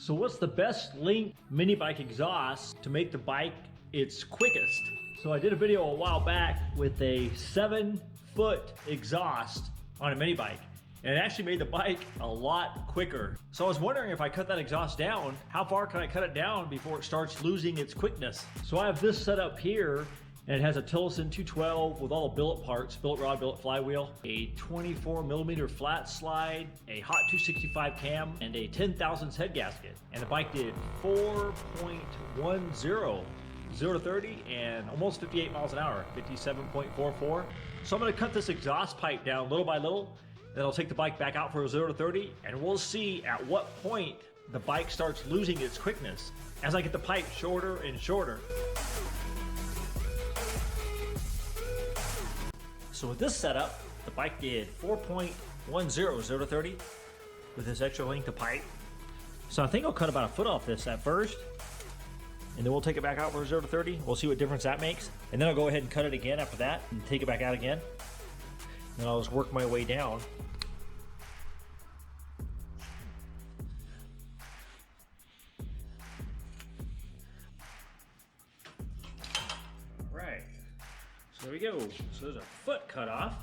So what's the best length mini bike exhaust to make the bike its quickest? So I did a video a while back with a 7-foot exhaust on a mini bike, and it actually made the bike a lot quicker. So I was wondering, if I cut that exhaust down, how far can I cut it down before it starts losing its quickness? So I have this set up here, and it has a Tillotson 212 with all the billet parts, billet rod, billet flywheel, a 24mm flat slide, a hot 265 cam, and a 10 thousandths head gasket. And the bike did 4.10, 0 to 30, and almost 58 miles an hour, 57.44. So I'm gonna cut this exhaust pipe down little by little, then I'll take the bike back out for a 0 to 30, and we'll see at what point the bike starts losing its quickness as I get the pipe shorter and shorter. So with this setup, the bike did 4.10, 0 to 30 with this extra length of pipe. So I think I'll cut about a foot off this at first, and then we'll take it back out for a 0 to 30. We'll see what difference that makes. And then I'll go ahead and cut it again after that and take it back out again. And then I'll just work my way down. All right. So there we go. So there's a foot cut off.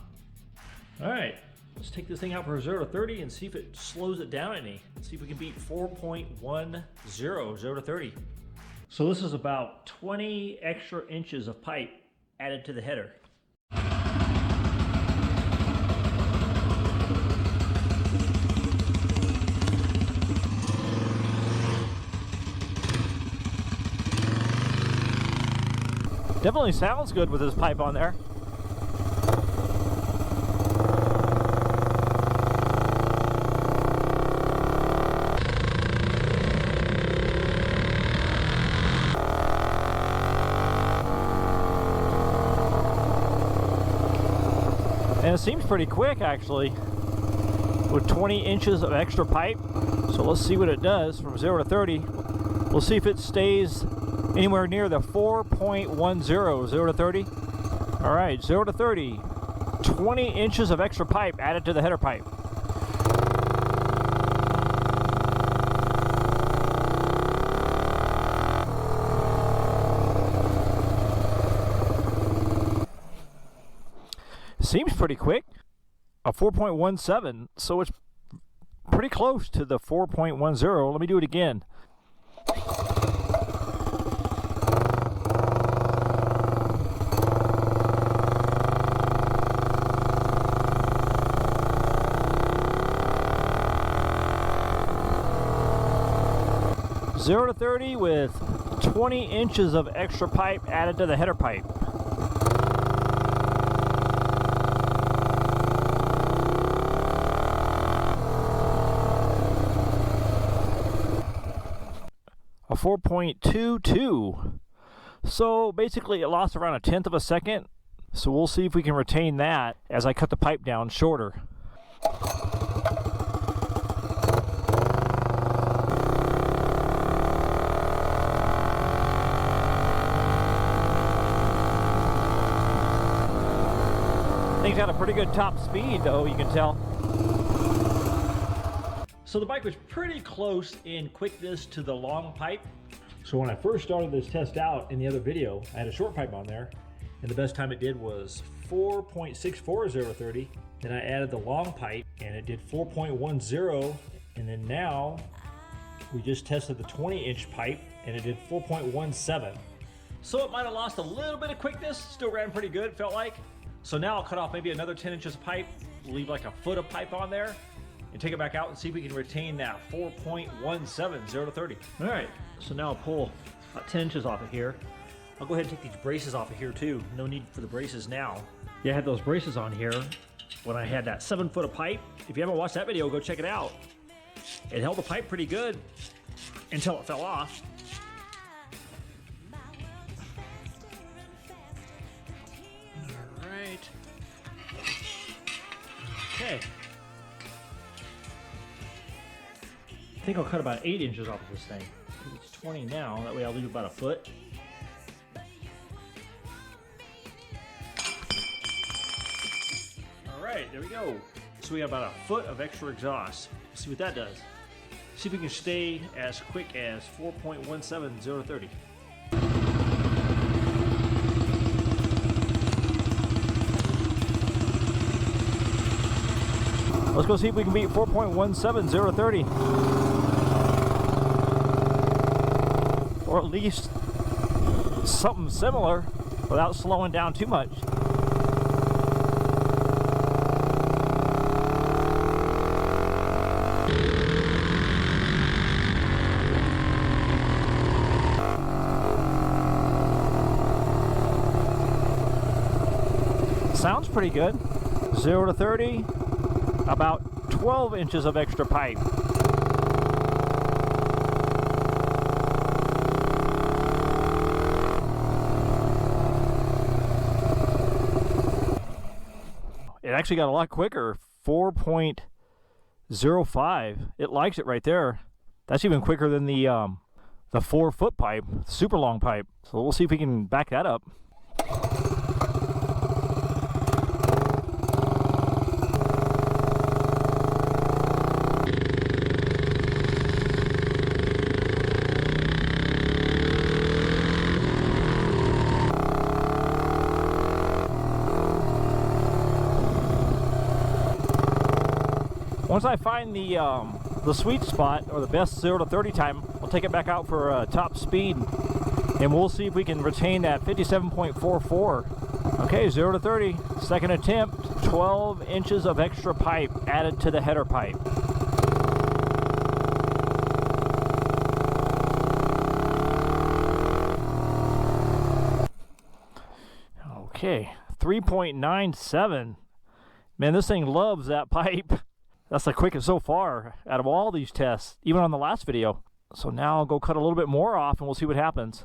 All right, let's take this thing out for a 0 to 30 and see if it slows it down any. See if we can beat 4.10, 0 to 30. So this is about 20 extra inches of pipe added to the header. Definitely sounds good with this pipe on there. And it seems pretty quick actually, with 20 inches of extra pipe. So let's see what it does from 0 to 30. We'll see if it stays anywhere near the 4.10, 0 to 30. All right, 0 to 30, 20 inches of extra pipe added to the header pipe. Seems pretty quick, a 4.17, so it's pretty close to the 4.10. Let me do it again. Zero to 30 with 20 inches of extra pipe added to the header pipe. A 4.22. So basically it lost around 1/10 of a second. So we'll see if we can retain that as I cut the pipe down shorter. Thing's got a pretty good top speed though, you can tell. So the bike was pretty close in quickness to the long pipe. So when I first started this test out in the other video, I had a short pipe on there, and the best time it did was 4.64, 0 to 30. Then I added the long pipe and it did 4.10, and then now we just tested the 20-inch pipe and it did 4.17. So it might have lost a little bit of quickness, still ran pretty good, felt like. So now I'll cut off maybe another 10 inches of pipe, leave like a foot of pipe on there, and take it back out and see if we can retain that 4.17, 0 to 30. All right, so now I'll pull about 10 inches off of here. I'll go ahead and take these braces off of here too. No need for the braces now. Yeah, I had those braces on here when I had that 7 foot of pipe. If you haven't watched that video, go check it out. It held the pipe pretty good until it fell off. Okay. I think I'll cut about 8 inches off of this thing. It's 20 now, that way I'll leave about a foot. Alright, there we go. So we got about a foot of extra exhaust. Let's see what that does. See if we can stay as quick as 4.17 0 to 30. Let's go see if we can beat 4.17 0 to 30. Or at least something similar without slowing down too much. Sounds pretty good. 0 to 30, about 12 inches of extra pipe. It actually got a lot quicker, 4.05. It likes it right there. That's even quicker than the 4-foot pipe, super long pipe. So we'll see if we can back that up. Once I find the sweet spot, or the best 0 to 30 time, I'll take it back out for top speed, and we'll see if we can retain that 57.44. Okay, 0 to 30, second attempt, 12 inches of extra pipe added to the header pipe. Okay, 3.97. Man, this thing loves that pipe. That's the quickest so far out of all these tests, even on the last video. So now I'll go cut a little bit more off and we'll see what happens.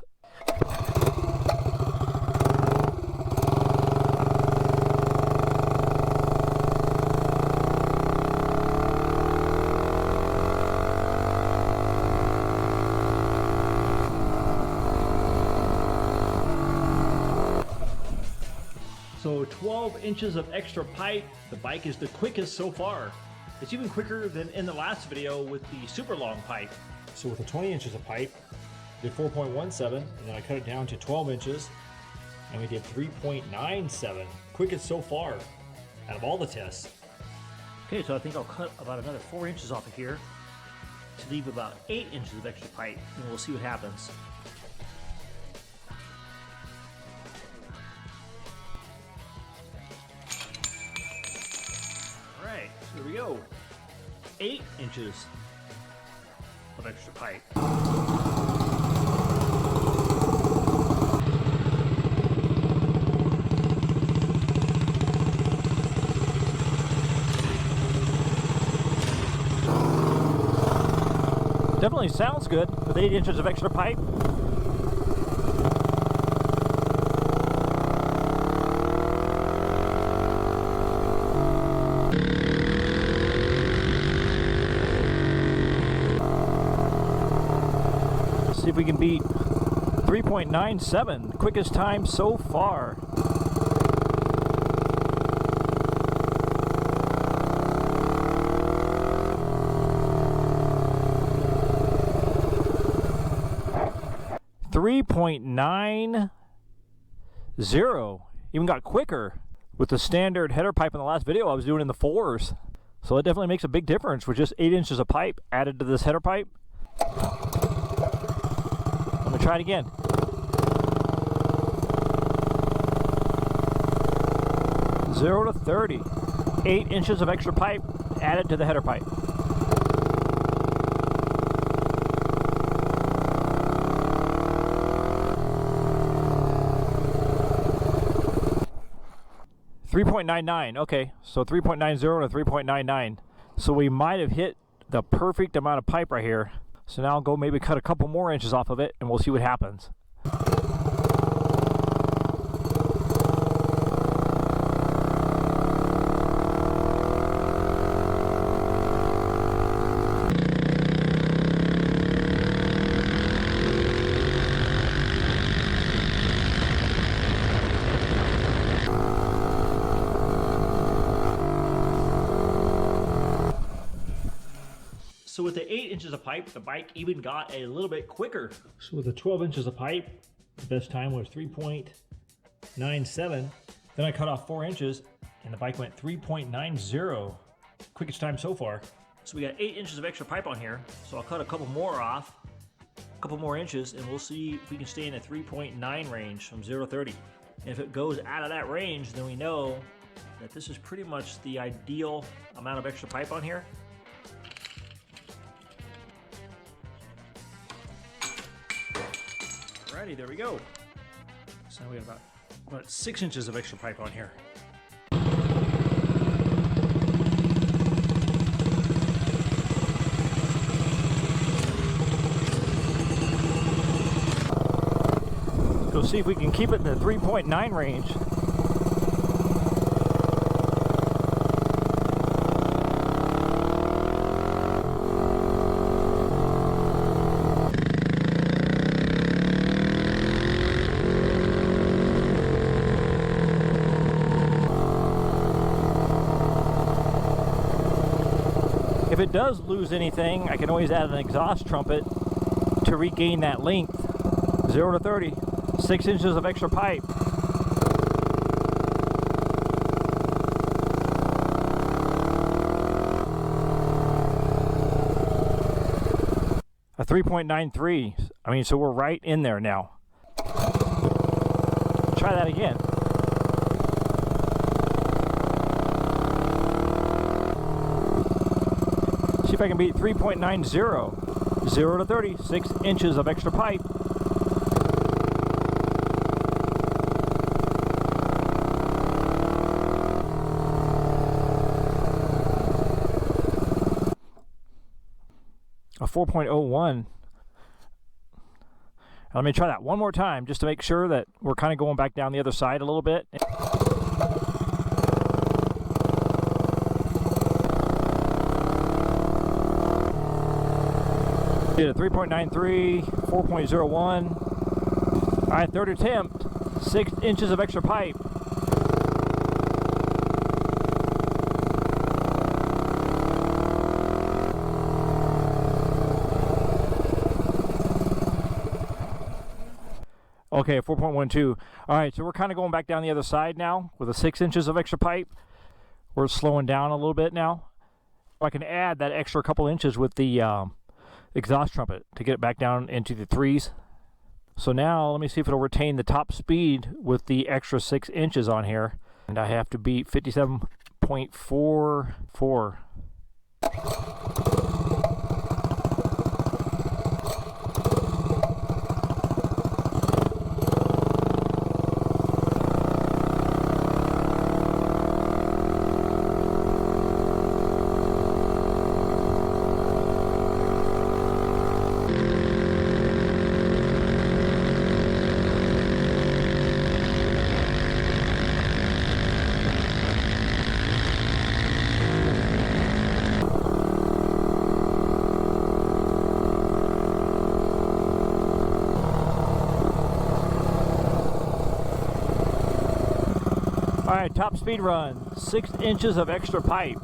So 12 inches of extra pipe. The bike is the quickest so far. It's even quicker than in the last video with the super long pipe. So with the 20 inches of pipe, I did 4.17, and then I cut it down to 12 inches, and we did 3.97. Quickest so far out of all the tests. Okay, so I think I'll cut about another 4 inches off of here to leave about 8 inches of extra pipe, and we'll see what happens. Alright, so here we go. 8 inches of extra pipe. Definitely sounds good with 8 inches of extra pipe. See if we can beat 3.97, quickest time so far. .90, even got quicker with the standard header pipe in the last video I was doing in the 4s. So it definitely makes a big difference with just 8 inches of pipe added to this header pipe. I'm gonna try it again. Zero to 30, 8 inches of extra pipe added to the header pipe. .99, okay, so 3.90 to 3.99. So we might have hit the perfect amount of pipe right here. So now I'll go maybe cut a couple more inches off of it and we'll see what happens. So with the 8 inches of pipe, the bike even got a little bit quicker. So with the 12 inches of pipe, the best time was 3.97. Then I cut off 4 inches and the bike went 3.90. Quickest time so far. So we got 8 inches of extra pipe on here. So I'll cut a couple more off, a couple more inches, and we'll see if we can stay in a 3.9 range from 0 to 30. And if it goes out of that range, then we know that this is pretty much the ideal amount of extra pipe on here. Alrighty, there we go. So we have about 6 inches of extra pipe on here. Go see if we can keep it in the 3.9 range. If it does lose anything, I can always add an exhaust trumpet to regain that length. 0 to 30, 6 inches of extra pipe. A 3.93. I mean, so we're right in there now. Try that again. See if I can beat 3.90. 0 to 30, 6 inches of extra pipe. A 4.01. Let me try that one more time just to make sure that we're kind of going back down the other side a little bit. Did a 3.93, 4.01. All right, third attempt, 6 inches of extra pipe. Okay, 4.12. All right, so we're kind of going back down the other side now with the 6 inches of extra pipe. We're slowing down a little bit now. I can add that extra couple inches with the exhaust trumpet to get it back down into the 3s. So now let me see if it'll retain the top speed with the extra 6 inches on here. And I have to beat 57.44. All right, top speed run, 6 inches of extra pipe.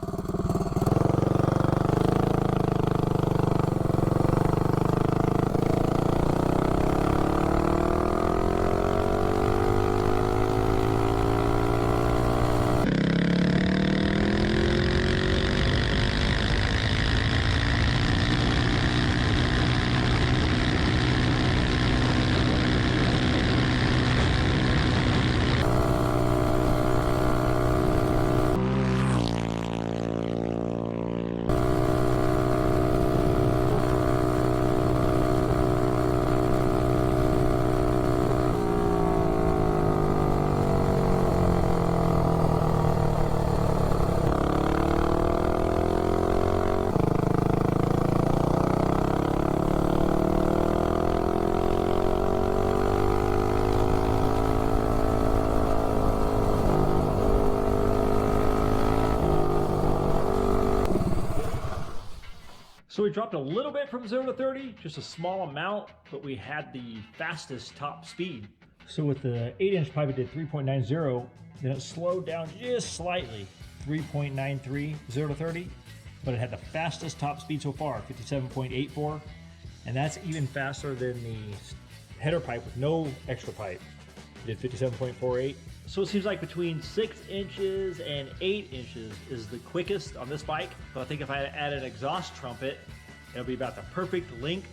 So we dropped a little bit from 0 to 30, just a small amount, but we had the fastest top speed. So with the 8-inch pipe, it did 3.90, then it slowed down just slightly, 3.93, 0 to 30. but it had the fastest top speed so far, 57.84, and that's even faster than the header pipe with no extra pipe. It did 57.48. So it seems like between 6 inches and 8 inches is the quickest on this bike. But I think if I add an exhaust trumpet, it'll be about the perfect length